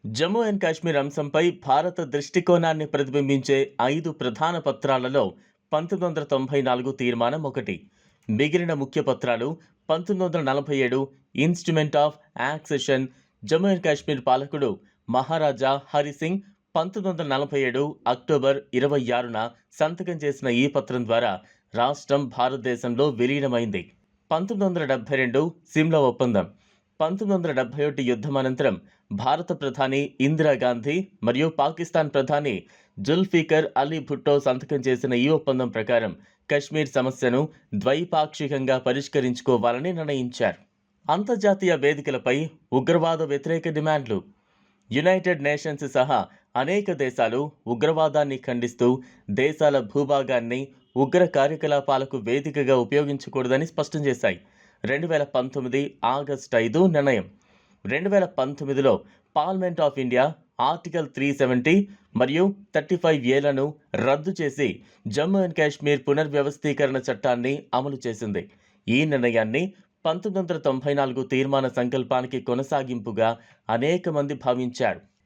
Jammu and Kashmir అంశంపై భారత దృష్టికోణాన్ని ప్రతిబింబించే 5 ప్రధాన పత్రాలలో 1994 తీర్మానం ఒకటి. మిగిలిన ముఖ్య పత్రాలు 1947 instrument of accession. Jammu and Kashmir పాలకుడు మహారాజా హరిసింగ్ 1947 అక్టోబర్ 26న సంతకం చేసిన ఈ పత్రం ద్వారా రాష్ట్రం భారతదేశంలో విలీనమైంది. 1972 సిమ్లా ఒప్పందం. 1971 యుద్ధం అనంతరం భారత ప్రధాని ఇందిరాగాంధీ మరియు పాకిస్తాన్ ప్రధాని జుల్ఫికర్ అలీ భుట్టో సంతకం చేసిన ఈ ఒప్పందం ప్రకారం కశ్మీర్ సమస్యను ద్వైపాక్షికంగా పరిష్కరించుకోవాలని నిర్ణయించారు. అంతర్జాతీయ వేదికలపై ఉగ్రవాద వ్యతిరేక డిమాండ్లు. యునైటెడ్ నేషన్స్ సహా అనేక దేశాలు ఉగ్రవాదాన్ని ఖండిస్తూ దేశాల భూభాగాన్ని ఉగ్ర కార్యకలాపాలకు వేదికగా ఉపయోగించకూడదని స్పష్టం చేశాయి. 2019 ఆగస్టు 5 నిర్ణయం. 2019లో పార్లమెంట్ ఆఫ్ ఇండియా ఆర్టికల్ 370 మరియు 35A రద్దు చేసి జమ్మూ అండ్ కాశ్మీర్ పునర్వ్యవస్థీకరణ చట్టాన్ని అమలు చేసింది. ఈ నిర్ణయాన్ని 1994 తీర్మాన సంకల్పానికి కొనసాగింపుగా అనేక మంది భావించారు.